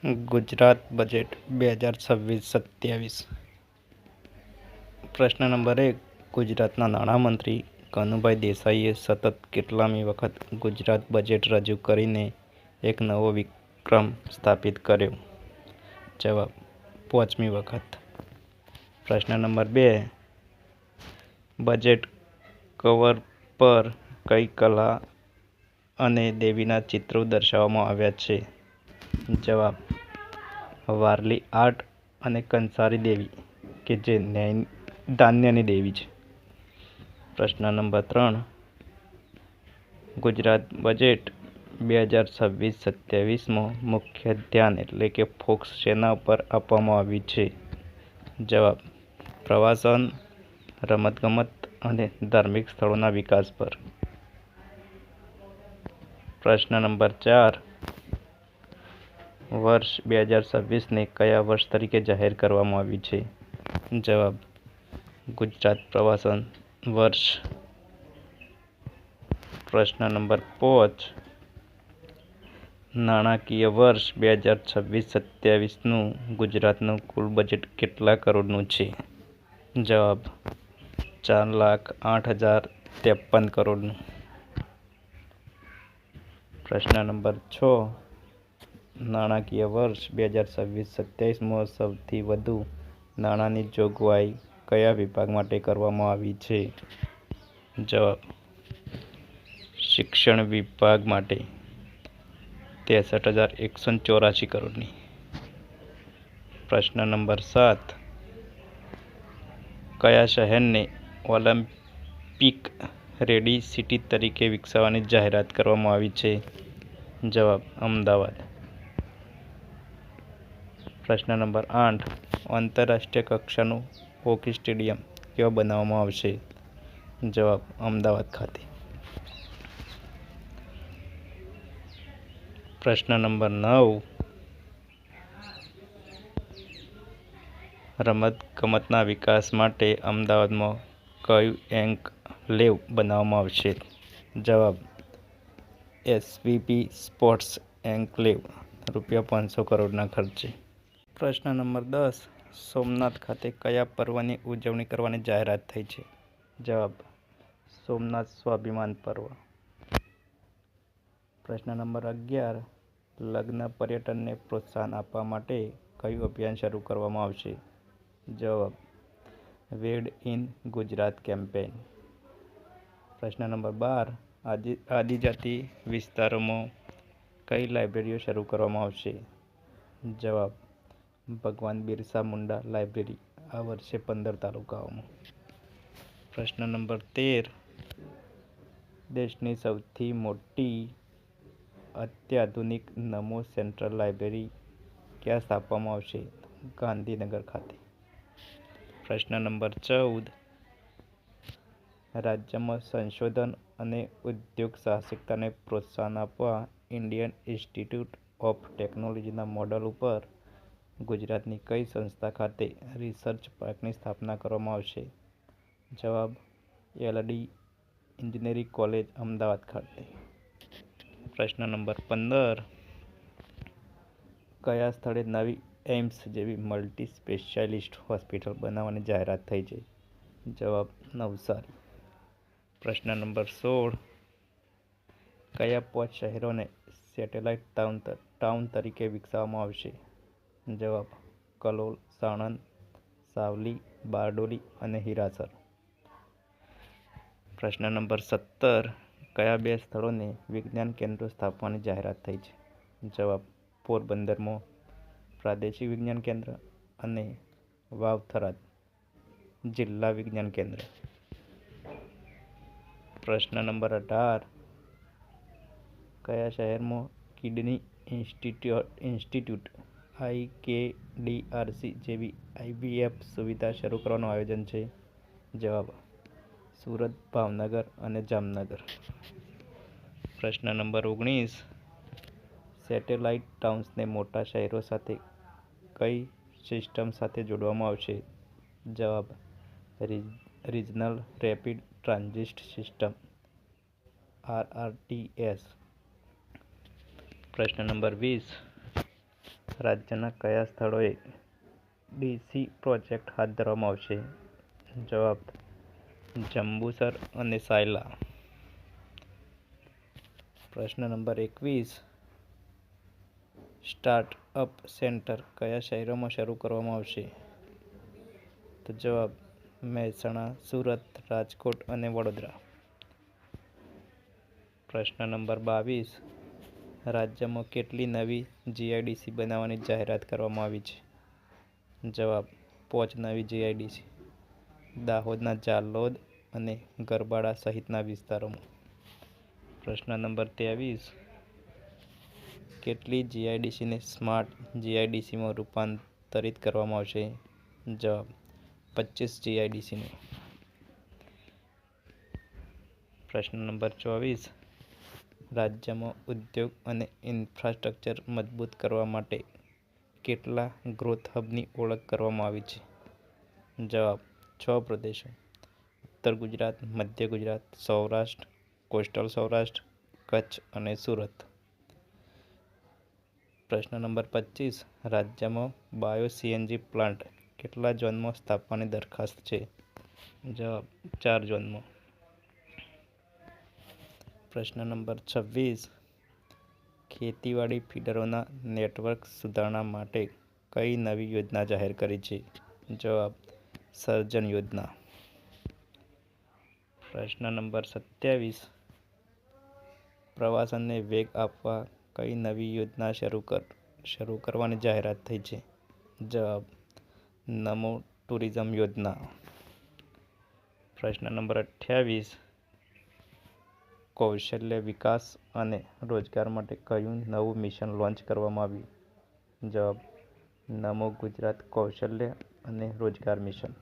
Gujarat budget 2026-27. પ્રશ્ન number 1. ગુજરાતના નાણામંત્રી કનુભાઈ દેસાઈએ સતત કેટલામી વખત ગુજરાત બજેટ રજૂ કરીને એક નવો વિક્રમ સ્થાપિત કર્યો? જવાબ: 5મી વખત. પ્રશ્ન નંબર 2. બજેટ કવર પર કઈ કલા અને દેવીના ચિત્રો દર્શાવવામાં આવ્યા છે? જવાબ: વારલી આર્ટ અને કંસારી દેવી, કે જે ધાન્યની દેવી છે. પ્રશ્ન નંબર 3. ગુજરાત બજેટ 2026-27માં મુખ્ય ધ્યાન એટલે કે ફોકસ શેના ઉપર આપવામાં આવ્યું છે? જવાબ: પ્રવાસન, રમતગમત અને ધાર્મિક સ્થળોના વિકાસ પર. પ્રશ્ન નંબર 4. વર્ષ 2026ને કયા વર્ષ તરીકે જાહેર કરવામાં આવ્યું છે? જવાબ: ગુજરાત પ્રવાસન વર્ષ. પ્રશ્ન નંબર 5. નાણાકીય વર્ષ 2026-27નું ગુજરાતનું કુલ બજેટ કેટલા કરોડનું છે? જવાબ: 4,08,053 કરોડનું. પ્રશ્ન નંબર 6. નાણાકીય વર્ષ 2026-27માં સૌથી વધુ નાણાંની જોગવાઈ કયા વિભાગ માટે કરવામાં આવી છે? જવાબ: શિક્ષણ વિભાગ માટે 63,184 કરોડની. પ્રશ્ન નંબર 7. કયા શહેરને ઓલિમ્પિક રેડી સિટી તરીકે વિકસાવવાની જાહેરાત કરવામાં આવી છે? જવાબ: અમદાવાદ. પ્રશ્ન નંબર 8. આંતરરાષ્ટ્રીય કક્ષાનું હોકી સ્ટેડિયમ ક્યાં બનાવવામાં આવશે? જવાબ: અમદાવાદ ખાતે. પ્રશ્ન નંબર 9. રમતગમતના વિકાસ માટે અમદાવાદમાં કયું એન્કલેવ બનાવવામાં આવશે? જવાબ: એસવીપી સ્પોર્ટ્સ એન્કલેવ, ₹500 કરોડના ખર્ચે. પ્રશ્ન નંબર 10. સોમનાથ ખાતે કયા પર્વની ઉજવણી કરવાની જાહેરાત થઈ છે? જવાબ: સોમનાથ સ્વાભિમાન પર્વ. પ્રશ્ન નંબર 11. લગ્ન પર્યટનને પ્રોત્સાહન આપવા માટે કયું અભિયાન શરૂ કરવામાં આવશે? જવાબ: વેડ ઇન ગુજરાત કેમ્પેઇન. પ્રશ્ન નંબર 12. આદિજાતિ વિસ્તારોમાં કઈ લાઇબ્રેરીઓ શરૂ કરવામાં આવશે? જવાબ: ભગવાન બિરસા મુંડા લાઇબ્રેરી, આ વર્ષે 15 તાલુકાઓમાં. પ્રશ્ન નંબર 13. દેશની સૌથી મોટી અત્યાધુનિક નમો સેન્ટ્રલ લાઇબ્રેરી ક્યાં સ્થાપવામાં આવશે? ગાંધીનગર ખાતે. પ્રશ્ન નંબર 14. રાજ્યમાં સંશોધન અને ઉદ્યોગ સાહસિકતાને પ્રોત્સાહન આપવા ઇન્ડિયન ઇન્સ્ટિટ્યૂટ ઓફ ટેકનોલોજીના મોડલ ઉપર ગુજરાતની કઈ સંસ્થા ખાતે રિસર્ચ પાર્કની સ્થાપના કરવામાં આવશે? જવાબ: એલડી એન્જિનિયરિંગ કોલેજ, અમદાવાદ ખાતે. પ્રશ્ન નંબર 15. કયા સ્થળે નવી એઇમ્સ જેવી મલ્ટી સ્પેશિયાલિસ્ટ હોસ્પિટલ બનાવવાની જાહેરાત થઈ છે? જવાબ: નવસારી. પ્રશ્ન નંબર 16. કયા 5 શહેરોને સેટેલાઇટ ટાઉન તરીકે વિકસાવવામાં આવશે? જવાબ: કલોલ, સાણંદ, સાવલી, બારડોલી અને હિરાસર. પ્રશ્ન નંબર 17. કયા 2 સ્થળોને વિજ્ઞાન કેન્દ્રો સ્થાપવાની જાહેરાત થઈ છે? જવાબ: પોરબંદરમાં પ્રાદેશિક વિજ્ઞાન કેન્દ્ર અને વાવ થરાદ જિલ્લા વિજ્ઞાન કેન્દ્ર. પ્રશ્ન નંબર 18. કયા શહેરમાં કિડની ઇન્સ્ટિટ્યૂટ IKDRC જેવી IVF સુવિધા શરૂ કરવાનું આયોજન છે? જવાબ: સુરત, ભાવનગર અને જામનગર. પ્રશ્ન નંબર 19. સેટેલાઇટ ટાઉન્સને મોટા શહેરો સાથે કઈ સિસ્ટમ સાથે જોડવામાં આવશે? જવાબ: regional rapid transit system, RRTS. પ્રશ્ન નંબર 20. રાજ્યના કયા સ્થળોએ ડીસી પ્રોજેક્ટ હાથ ધરવામાં આવશે? જવાબ જંબુસર અને સાયલા. પ્રશ્ન નંબર 21. સ્ટાર્ટઅપ સેન્ટર કયા શહેરોમાં શરૂ કરવામાં આવશે? તો જવાબ મહેસાણા, સુરત, રાજકોટ અને વડોદરા. પ્રશ્ન નંબર 22. રાજ્યમાં કેટલી નવી જીઆઈડીસી બનાવવાની જાહેરાત કરવામાં આવી છે? જવાબ 5 નવી જીઆઈડીસી દાહોદના ઝાલોદ અને ગરબાડા સહિતના વિસ્તારોમાં. પ્રશ્ન નંબર 23. કેટલી જીઆઈડીસીને સ્માર્ટ જીઆઈડીસીમાં રૂપાંતરિત કરવામાં આવશે? જવાબ 25 જીઆઈડીસીને. પ્રશ્ન નંબર 24. રાજ્યમાં ઉદ્યોગ અને ઇન્ફ્રાસ્ટ્રક્ચર મજબૂત કરવા માટે કેટલા ગ્રોથ હબની ઓળખ કરવામાં આવી છે? જવાબ 6 પ્રદેશો: ઉત્તર ગુજરાત, મધ્ય ગુજરાત, સૌરાષ્ટ્ર, કોસ્ટલ સૌરાષ્ટ્ર, કચ્છ અને સુરત. પ્રશ્ન નંબર 25. રાજ્યમાં બાયો સીએનજી પ્લાન્ટ કેટલા ઝોનમાં સ્થાપવાની દરખાસ્ત છે? જવાબ 4 ઝોનમાં. પ્રશ્ન નંબર 26. ખેતીવાડી ફીડરોના નેટવર્ક સુધારણા માટે કઈ નવી યોજના જાહેર કરી છે? જવાબ સર્જન યોજના. પ્રશ્ન નંબર 27. પ્રવાસનને વેગ આપવા કઈ નવી યોજના શરૂ કરવાની જાહેરાત થઈ છે? જવાબ નમો ટુરિઝમ યોજના. પ્રશ્ન નંબર 28. કૌશલ્ય વિકાસ અને રોજગાર માટે કયું નવું મિશન લોન્ચ કરવામાં આવ્યું? જવાબ નમો ગુજરાત કૌશલ્ય અને રોજગાર મિશન.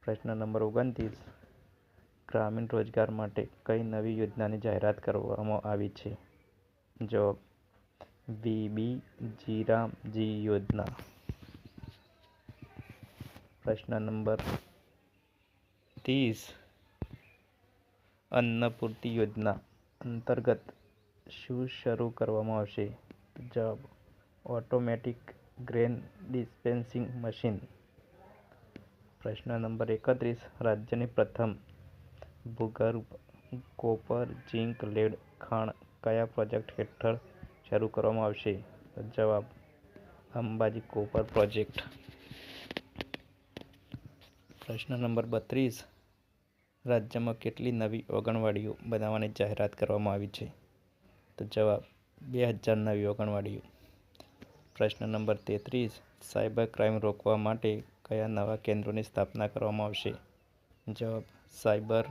પ્રશ્ન નંબર 29. ગ્રામીણ રોજગાર માટે કઈ નવી યોજનાની જાહેરાત કરવામાં આવી છે? જવાબ VBG-રામજી યોજના. પ્રશ્ન નંબર 30. અન્નપૂર્તિ યોજના અંતર્ગત શું શરૂ કરવામાં આવશે? જવાબ ઓટોમેટિક ગ્રેન ડિસ્પેન્સિંગ મશીન. પ્રશ્ન નંબર 31. રાજ્યની પ્રથમ ભૂગર્ભ કોપર ઝિંક લેડ ખાણ કયા પ્રોજેક્ટ હેઠળ શરૂ કરવામાં આવશે? જવાબ અંબાજી કોપર પ્રોજેક્ટ. પ્રશ્ન નંબર 32. રાજ્યમાં કેટલી નવી આંગણવાડીઓ બનાવવાની જાહેરાત કરવામાં આવી છે? તો જવાબ 2000 નવી આંગણવાડીઓ. પ્રશ્ન નંબર 33. સાયબર ક્રાઇમ રોકવા માટે કયા નવા કેન્દ્રોની સ્થાપના કરવામાં આવશે? જવાબ સાયબર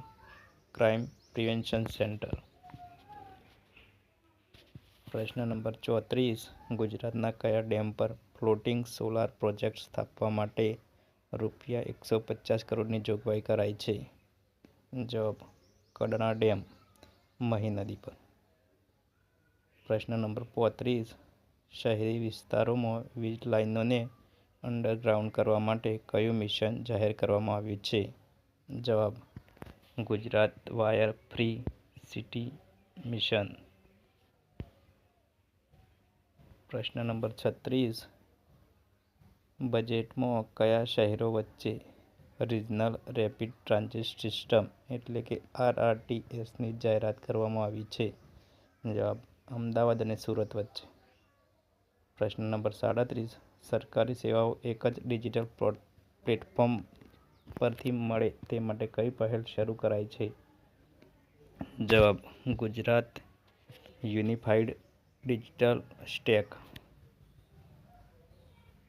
ક્રાઇમ પ્રિવેન્શન સેન્ટર. પ્રશ્ન નંબર 34. ગુજરાતના કયા ડેમ પર ફ્લોટિંગ સોલાર પ્રોજેક્ટ સ્થાપવા માટે ₹150 કરોડની જોગવાઈ કરાઈ છે? જવાબ કડણા ડેમ, મહી નદી પર. પ્રશ્ન નંબર 35. શહેરી વિસ્તારોમાં વીજ લાઇનોને અંડરગ્રાઉન્ડ કરવા માટે કયું મિશન જાહેર કરવામાં આવ્યું છે? જવાબ Gujarat wire free city mission. પ્રશ્ન નંબર 36. બજેટમાં કયા શહેરો વચ્ચે રિજનલ રેપિડ ટ્રાન્ઝિટ સિસ્ટમ એટલે કે RRTSની જાહેરાત કરવામાં આવી છે? જવાબ અમદાવાદ અને સુરત વચ્ચે. પ્રશ્ન નંબર 37. સરકારી સેવાઓ એક જ ડિજિટલ પ્લેટફોર્મ પરથી મળે તે માટે કઈ પહેલ શરૂ કરાઈ છે? જવાબ ગુજરાત યુનિફાઈડ ડિજિટલ સ્ટેક.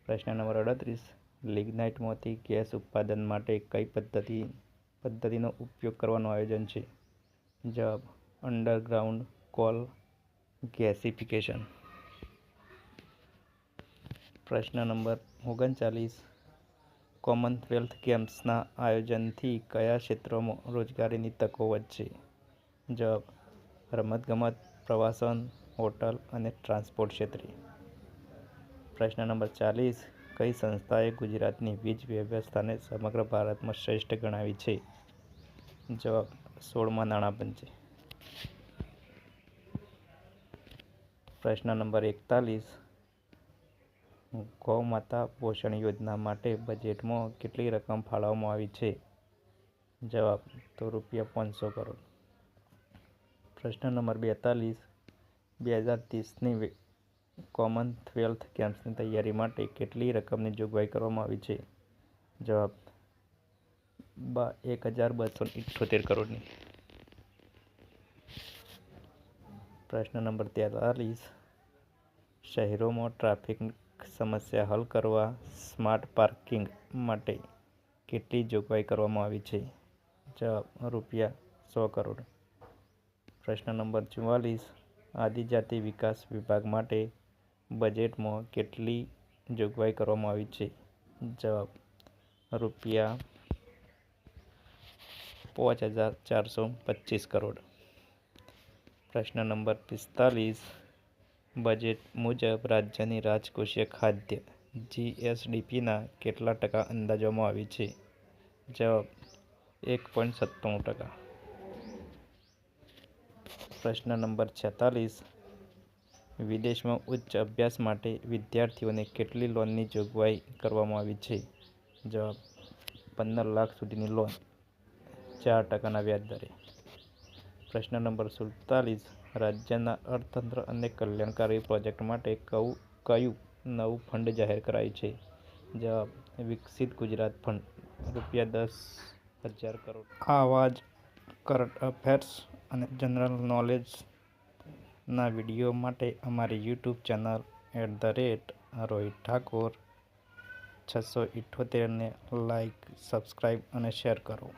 પ્રશ્ન નંબર 38. લિગ્નાઇટમાંથી ગેસ ઉત્પાદન માટે કઈ પદ્ધતિનો ઉપયોગ કરવાનું આયોજન છે? જવાબ અંડરગ્રાઉન્ડ કોલ ગેસિફિકેશન. પ્રશ્ન નંબર 39. કોમનવેલ્થ ગેમ્સના આયોજનથી કયા ક્ષેત્રોમાં રોજગારીની તકો વધશે? જવાબ રમતગમત, પ્રવાસન, હોટલ અને ટ્રાન્સપોર્ટ ક્ષેત્રે. પ્રશ્ન નંબર 40. કઈ સંસ્થાએ ગુજરાતની વીજ વ્યવસ્થાને સમગ્ર ભારતમાં શ્રેષ્ઠ ગણાવી છે? જવાબ 16મા નાણાપંચે. પ્રશ્ન નંબર 41. ગૌ માતા પોષણ યોજના માટે બજેટમાં કેટલી રકમ ફાળવવામાં આવી છે? જવાબ તો ₹500 કરોડ. પ્રશ્ન નંબર 42. 2030ની કોમનવેલ્થ ગેમ્સની તૈયારી માટે કેટલી રકમની જોગવાઈ કરવામાં આવી છે? જવાબ 1,278 કરોડની. પ્રશ્ન નંબર 43. શહેરોમાં ટ્રાફિક સમસ્યા હલ કરવા સ્માર્ટ પાર્કિંગ માટે કેટલી જોગવાઈ કરવામાં આવી છે? જવાબ ₹100 કરોડ. પ્રશ્ન નંબર 44. આદિજાતિ વિકાસ વિભાગ માટે બજેટમાં કેટલી જોગવાઈ કરવામાં આવી છે? જવાબ ₹5,425 કરોડ. પ્રશ્ન નંબર 45. બજેટ મુજબ રાજ્યની રાજકોષીય ખાદ્ય જીએસડીપીના કેટલા ટકા અંદાજવામાં આવી છે? જવાબ 1.97%. પ્રશ્ન નંબર 46. વિદેશમાં ઉચ્ચ અભ્યાસ માટે વિદ્યાર્થીઓને કેટલી લોનની જોગવાઈ કરવામાં આવી છે? જવાબ 15 લાખ સુધીની લોન 4% વ્યાજ દરે. પ્રશ્ન નંબર 47. રાજ્યના અર્થતંત્ર અને કલ્યાણકારી પ્રોજેક્ટ માટે કયું નવું ફંડ જાહેર કરાયું છે? જવાબ વિકસિત ગુજરાત ફંડ ₹10,000 કરોડ. આવા જ કરંટ અફેર્સ અને જનરલ નોલેજના વિડીયો માટે અમારી યુટ્યુબ ચેનલ @રોહિત ઠાકોર 678ને લાઇક, સબસ્ક્રાઈબ અને શેર કરો.